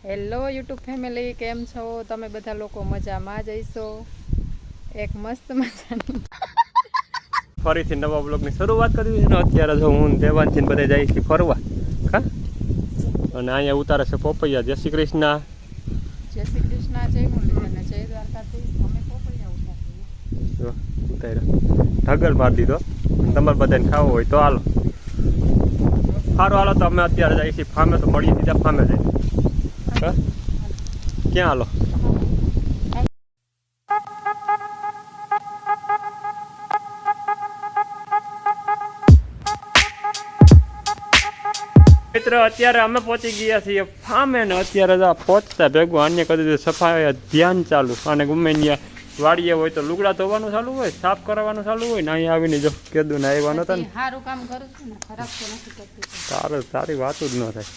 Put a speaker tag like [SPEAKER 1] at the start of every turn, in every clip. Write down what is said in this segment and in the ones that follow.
[SPEAKER 1] Hello YouTube family, કેમ છો તમે? બધા લોકો મજામાં જ હશો. એક મસ્ત મજાની
[SPEAKER 2] ફરીથી નવા બ્લોગની શરૂઆત કરવી છે ને. અત્યારે જો હું દેવાનથી બધા જાય છે ફરવા, હા. અને અહીંયા ઉતારે છે પોપૈયા. જય શ્રી કૃષ્ણ.
[SPEAKER 1] જય શ્રી કૃષ્ણ, જય મુરલી અને જય દ્વારકાધીશ. અમે પોપૈયા ઉતારીએ.
[SPEAKER 2] ઉતાર્યો ઢગલ મારી દીધો. તમારે બધાને ખાવો હોય તો હાલો. સારું હાલો, તો અમે અત્યારે જઈએ છીએ ફામે. તો મળીએ સીધા ફામે જઈએ. હા, ક્યાં હાલો? મિત્ર, અત્યારે અમે પહોંચી ગયા છીએ ફામે ને. અત્યારે પહોંચતા ભેગું અન્ય કરી દીધું સફાઈ ધ્યાન ચાલુ. અને ગમે ત્યાં વાડીએ હોય તો લુગડા ધોવાનું ચાલુ હોય, સાફ કરવાનું ચાલુ હોય ને. અહીંયા આવીને જો કીધું ને આવ્યા નતા ને.
[SPEAKER 1] સારું કામ કરું છું ને, ખરાબ તો નથી કરતી.
[SPEAKER 2] સારું, સારી વાત જ ન થાય.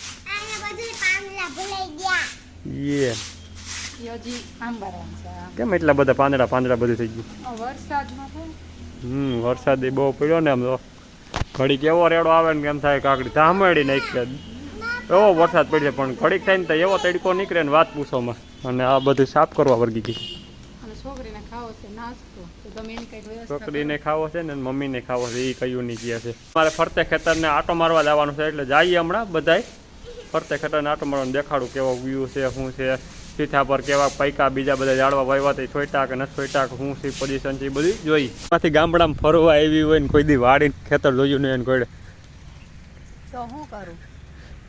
[SPEAKER 2] કેમ એટલા બધા પાંદડા બધું થઈ ગયું?
[SPEAKER 1] વરસાદમાં
[SPEAKER 2] વરસાદ બહુ પડ્યો ને. આમ તો ઘડીક એવો રેડો આવે ને એમ થાય કાકડી ધામડી નાખી. એવો વરસાદ પડ્યો પણ ઘડીક થાય ને તો એવો તડકો નીકળે ને વાત પૂછોમાં. અને આ બધું સાફ કરવા વર્ગી ગઈ.
[SPEAKER 1] છોકરીને ખાવો છે નાસ્તો, તો તમે એની કઈ વ્યવસ્થા.
[SPEAKER 2] છોકરીને ખાવો છે ને મમ્મીને ખાવો છે, એ કયું નહીં ગયા છે. મારે ફરતે ખેતરને આટો મારવા જવાનું છે, એટલે જઈએ હમણાં બધાય ફરતે ખેતરને આટો મારવાનું. દેખાડું કેવો વ્યૂ છે, શું છે, સીથા પર કેવા પૈકા બીજા બધા જાળવા વાવ્યા તે છોટા કે નથી છોટા કે શું છે પોઝિશન છે, એ બધું જોઈ. એમાંથી ગામડામાં ફરવા આવી હોય ને કોઈ દી વાડી ખેતર જોયું નહીં એને કોઈ
[SPEAKER 1] તો શું કરું?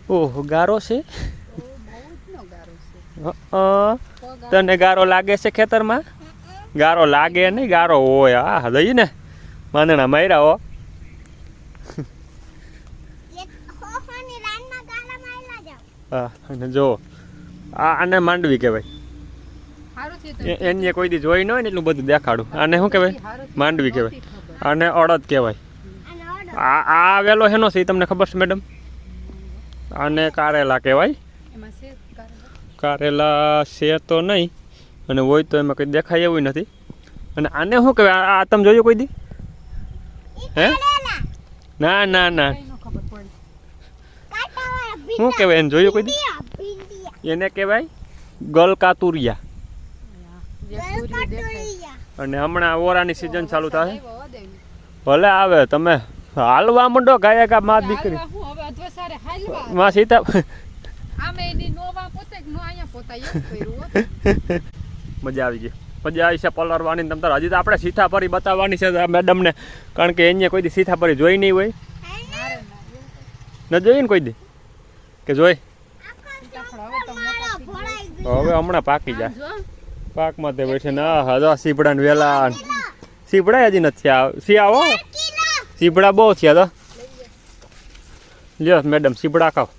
[SPEAKER 2] ઓહો, ગારો છે. તને ગારો લાગે છે ખેતરમાં? ગારો લાગે નહીં, ગારો હોય. હા લઈ ને માંદણા માર્યા હો. હા, અને જો આને માંડવી કહેવાય. એને કોઈ દી જોઈ ન હોય ને એટલું બધું દેખાડું. આને શું કહેવાય? માંડવી કહેવાય. આને અડદ કહેવાય. આ વેલો હેનો છે તમને ખબર છે મેડમ? આને કારેલા કહેવાય. કારેલા છે તો નહીં, અને હોય તો એમાં કંઈ દેખાય એવું નથી. અને આને શું કહેવાય? આ તમે જોયું કોઈ દી? હે? ના ના ના, શું કહેવાય એને જોયું કોઈ દી? એને કહેવાય ગલકાતુરિયા. અને હમણાં ઓરાની સિઝન ચાલુ થાય. ભલે આવે, તમે હાલવા માંડો ગાયા ગા માં દીકરી માં સીતા. મજા આવી ગઈ, મજા આવી છે પલરવાની. તમ તાર હજી તો આપણે સીતાપરી બતાવવાની છે મેડમને, કારણ કે એને કોઈ દી સીતાપરી જોઈ નહીં હોય. ન જોઈ ને કોઈ દી કે જોઈ? હવે હમણાં પાકી જાય. પાકમાં તે બેઠે ના હા સીપડા ને વેલા. સીપડા હજી નથી સી આવો. સીપડા બહુ થયા તો લ્યો મેડમ સીપડા ખાવ.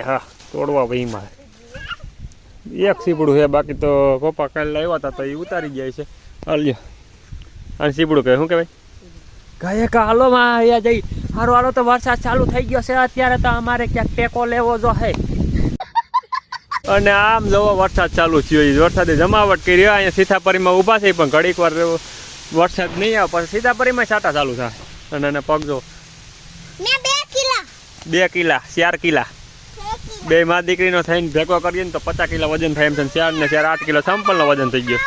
[SPEAKER 2] હા, તોડવા ભાઈ મારે એક સીપડું છે, બાકી તો પપ્પા કાલે લાવ્યા હતા તો એ ઉતારી ગયા છે. લ્યો અને સીપડું કહે શું કહેવાય? ગાય કા હાલો માં અહીંયા જઈ. હારો હાલો, તો વરસાદ ચાલુ થઈ ગયો છે. અત્યારે તો અમારે ક્યાંક ટેકો લેવો જો હે. અને આમ જોવો વરસાદ ચાલુ થયો. વરસાદે જમાવટ કરી. અહીંયા સીતાપરીમાં ઊભા છે, પણ ઘડીક વાર વરસાદ નહીં આવે પછી સીતાપરીમાં છાંટા ચાલુ થાય. અને એને પગ જો 2 કિલા 4 કિલા બે માં દીકરીનો થઈને ભેગો કરીએ ને તો 50 કિલા વજન થાય એમ છે. 4 ને 4 8 કિલો સંપલનો વજન થઈ ગયો.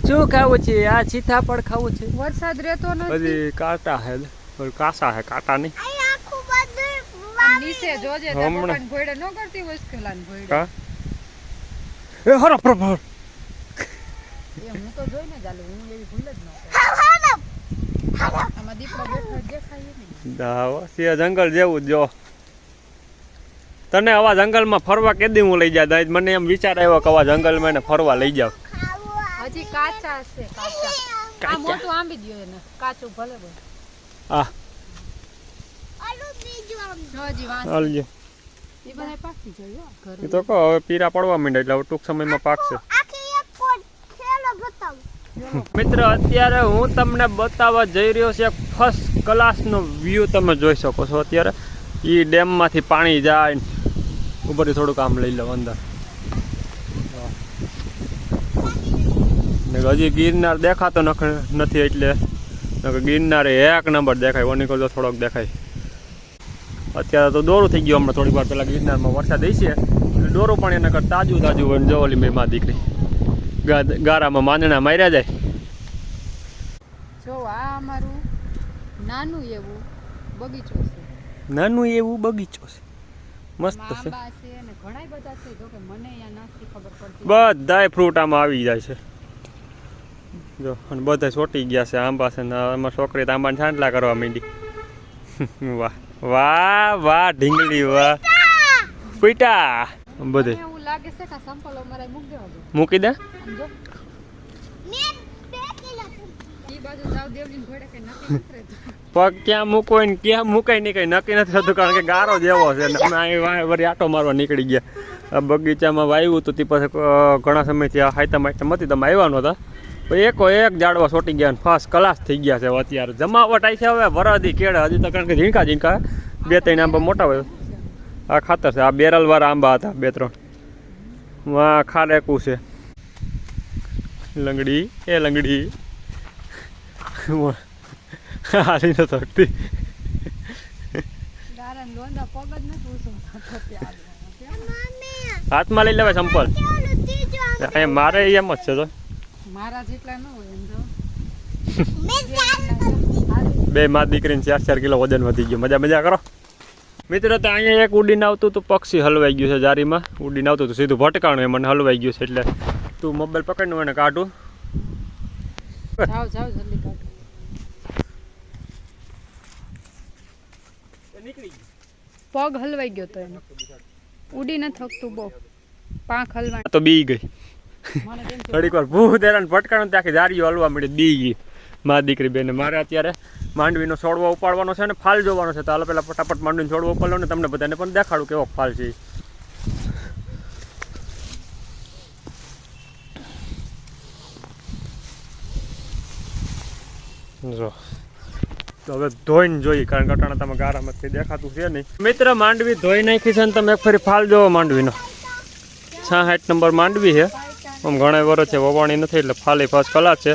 [SPEAKER 2] શું ખાવું છે? આ સીતાફળ ખાવું છે.
[SPEAKER 1] વરસાદ રહેતો નથી.
[SPEAKER 2] બધી કાંટા હે, કાસા હે, કાંટા નહીં.
[SPEAKER 1] નીચે જોજે તપકન ભોયડે ન કરતી હોય સ્કેલાન ભોયડે.
[SPEAKER 2] હા એ હરો પ્રભર
[SPEAKER 1] એ હું તો જોઈને ચાલુ. હું એવી ભૂલ જ ન કરું. આમાં દીપડો બેઠો દેખાય નહીં.
[SPEAKER 2] દાવા સિયા જંગલ જેવું જો. તને આવા જંગલમાં ફરવા કેદી હું લઈ જા? મને એમ વિચાર આવ્યો કે આવા જંગલમાં એને ફરવા લઈ જાવ.
[SPEAKER 1] હજી કાચા છે, કાચા. આ મોટું આંબી દયો એને, કાચું ભલે ભલે.
[SPEAKER 2] હા હાલજો.
[SPEAKER 1] એ બધા પાકી જાય ઘરે.
[SPEAKER 2] એ તો કહો હવે પીરા પડવા માંડે એટલે હવે ટૂંક સમયમાં પાકશે. મિત્ર, અત્યારે હું તમને બતાવવા જઈ રહ્યો છે ફર્સ્ટ ક્લાસનો વ્યૂ. તમે જોઈ શકો છો અત્યારે એ ડેમમાંથી પાણી જાય. ઉપરથી થોડુંક આમ લઈ લો અંદર. હજી ગિરનાર દેખાતો નથી એટલે ગિરનારે એક નંબર દેખાય, ઓનિકલ તો થોડોક દેખાય. અત્યારે તો દોરું થઈ ગયું. હમણાં થોડીક વાર પહેલાં ગિરનારમાં વરસાદ થઈ છે, દોરું પણ એને કરતા તાજું તાજું જવલી મેં માં દીકરી ગારામાં માંદણા માર્યા જાય.
[SPEAKER 1] જો આ અમારું નાનું એવું બગીચો છે.
[SPEAKER 2] નાનું એવું બગીચો છે, મસ્ત છે.
[SPEAKER 1] આંબા છે અને ઘણા બધા છે, જો કે મને અહીંયા નથી ખબર પડતી.
[SPEAKER 2] બધાય ફ્રૂટ આમાં આવી જાય છે જો, અને બધા ચોટી ગયા છે. આંબા છે ને અમારી છોકરી તો આંબાને છાંટલા કરવા માંડી. વાહ વાહ વાહ ઢીંગલી વાહ પીટા બધે
[SPEAKER 1] મને એવું લાગે છે કે સંપલ અમારે મૂકી દેવા દો.
[SPEAKER 2] મૂકી દે.
[SPEAKER 1] સમજો ઈ બાજુ જાવ દેવજીને ઘોડે કે નક્કી નથી રહેતું.
[SPEAKER 2] પગ ક્યાં મૂકો ને ક્યાં મુકાય નહીં કઈ નક્કી નથી થતું, કારણ કે ગારો જેવો છે. અને અમે અહીં વળી આટો મારવા નીકળી ગયા. આ બગીચામાં વાવ્યું તો તે પછી ઘણા સમયથી આ હાઈતા માઈતા હતી, તમે આવ્યા નહોતા. એકો એક ઝાડવા છોટી ગયા, ફાસ્ટ ક્લાસ થઈ ગયા છે. અત્યારે જમાવટ આવી છે હવે વરદી કેળે હજી તો, કારણ કે ઝીણકા ઝીણકા 2-3 આંબા મોટા હોય. આ ખાતર છે, આ બેરલ વાળા આંબા હતા 2-3. વાહ ખારેકું છે. લંગડી એ લંગડી હારી ન શકતી.
[SPEAKER 1] ગારાને લોંદા પગ જ નથી ઉસુમ
[SPEAKER 2] હાથમાં લઈ લેવાય સંપલ. અહીંયા મારે એમ જ છે તો
[SPEAKER 1] મારા જેટલા ન હોય એમ જો.
[SPEAKER 2] બે માં દીકરીને 4-4 કિલો વજન વધી ગયું. મજા મજા કરો મિત્રો. તો અહીંયા એક ઉડીને આવતું હતું, પક્ષી હલવાઈ ગયું છે જારીમાં. ઉડીને આવતું હતું સીધું ભટકાણું, એ મને હલવાઈ ગયું છે. એટલે તું મોબાઈલ પકડીને એને કાઢું.
[SPEAKER 1] જાઓ જાઓ જલ્દી કાઢો. પગ હલવાઈ ગયો તો એનો, ઉડી ન થકતું બહુ, પાંખ હલવા
[SPEAKER 2] તો બી ગઈ.
[SPEAKER 1] મને કેમ
[SPEAKER 2] થોડીક વાર ભૂત હેરાન ભટકાણું તો આખી જારીઓ હલવા મળી, બી ગઈ માં દીકરી બેને. મારે અત્યારે માંડવીનો છોડવો ઉપાડવાનો છે ને ફાલ જોવાનો છે. તો હાલો પેલા ફટાફટ માંડવીનો છોડવો ઉપાડલો ને તમને બધાને પણ દેખાડું કેવો ફાલ છે. જો તો હવે ધોઈને જોઈએ, કારણ કે અટાણા તમે ગારામાં કંઈ દેખાતું છે નહીં. મિત્ર માંડવી ધોઈ નાખી છે ને તમે એક ફરી ફાલ જોવો માંડવીનો. 66 નંબર માંડવી છે. આમ ઘણા વર્ષ છે વવાણી નથી, એટલે ફાલી ફાસ કલા છે.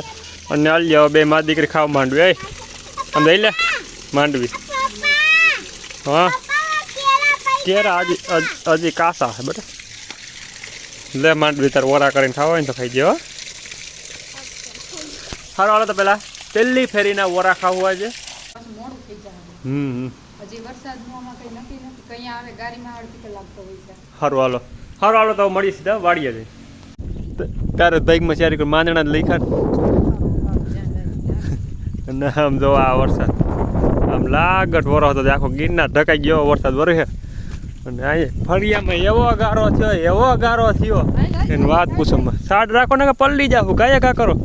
[SPEAKER 2] અને હાલ જાઓ બે માં દીકરી ખાવ માંડવી. આમ દઈ લે માંડવી. હા કેરા હજી કાસા છે બેટા. લે માંડવી તાર ઓરા કરીને ખાવા હોય ને તો ખાઈ જેવો. સારું હાલો તો પેલા પહેલી ફેરીના ઓરા ખાવું હોય છે.
[SPEAKER 1] મોડું થઈ જાય. હજી વરસાદનું આમાં કઈ નક્કી નથી, કઈ આવે ગાડીમાં અડધી કલાક તો હોય છે.
[SPEAKER 2] સારું હાલો તો મળી સીધા વાડીએ જઈ. તારે બાઈકમાં ચારી કોઈ માંદણા જ લઈ ખાન. ના આમ જો આ વરસાદ આમ લાગટ વરો હતો, આખો ગિરનાર ઢકાઈ ગયો વરસાદ વરસે. અને અહીંયા ફળિયામાં એવો ગારો થયો એની વાત પૂછોમાં. સાડ રાખો ને કે પલળી જાવ ગાયા કા કરો.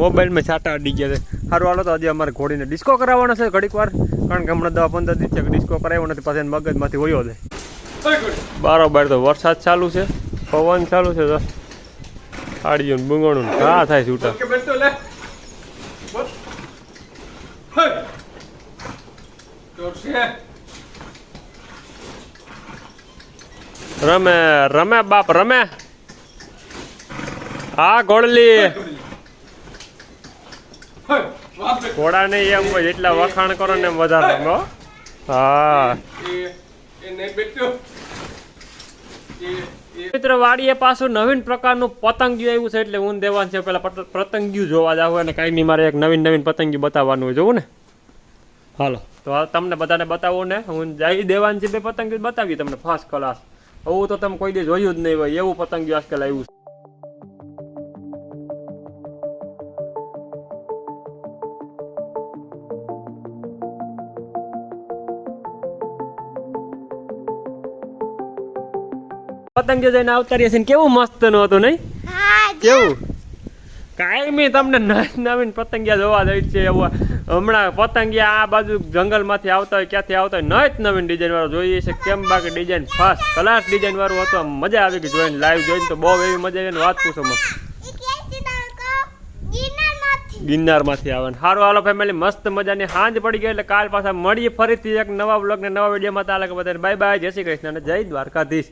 [SPEAKER 2] મોબાઈલમાં છાંટા અડી ગયા છે. સારું હાલો તો હજી અમારે ઘોડીને ડિસ્કો કરાવવાનો છે ઘડીક વાર, કારણ કે હમણાં 10-15 દિવસ ડિસ્કો કરાવ્યો નથી, પાછી મગજમાંથી વયો જાય. બારોબાર તો વરસાદ ચાલુ છે, પવન ચાલુ છે. તો આડીઓ ને બુંગણું ઘા થાય છૂટા. રમે બાપ રમે. હા ગોળલી ઘોડા નહીં એમ હોય, જેટલા વખાણ કરો ને એમ વધારે રમે. હા મિત્ર વાડીએ પાછું નવીન પ્રકારનું પતંગિયું આવ્યું છે, એટલે હું દેવાનું છે. પેલા પતંગિયું જોવા જાવ અને કાંઈ નહીં, મારે એક નવીન પતંગિયું બતાવવાનું હોય જોવું ને. હાલો તો તમને બધાને બતાવું ને, હું જઈ દેવાનું છે. બે પતંગિયું બતાવી તમને ફર્સ્ટ ક્લાસ. આવું તો તમે કોઈ દી જોયું જ નહીં હોય એવું પતંગિયું આજકાલ આવ્યું છે. પતંગ જઈને આવતા રહ્યા છે ને કેવું મસ્ત નું હતું નહીં? કેવું કાયમી તમને નવીન પતંગિયા જોવા જાય છે. હમણાં પતંગિયા આ બાજુ જંગલમાંથી આવતા હોય, ક્યાંથી આવતા હોય, નવીન ડિઝાઇન વાળો જોઈએ છે. કેમ બાકી ડિઝાઇન ફર્સ્ટ ક્લાસ ડિઝાઇન વાળું હતું. મજા આવી ગઈ જોઈને, લાઈવ જોઈને તો બહુ એવી મજા આવી. વાત પૂછો ગિરનારમાંથી આવે. સારું હાલો ફેમિલી, મસ્ત મજાની સાંજ પડી ગઈ, એટલે કાલ પાછા મળીએ ફરીથી એક નવા બ્લોગ ને નવા વિડીયોમાં. તાલે કે બધાને બાય બાય, જય શ્રી કૃષ્ણ અને જય દ્વારકાધીશ.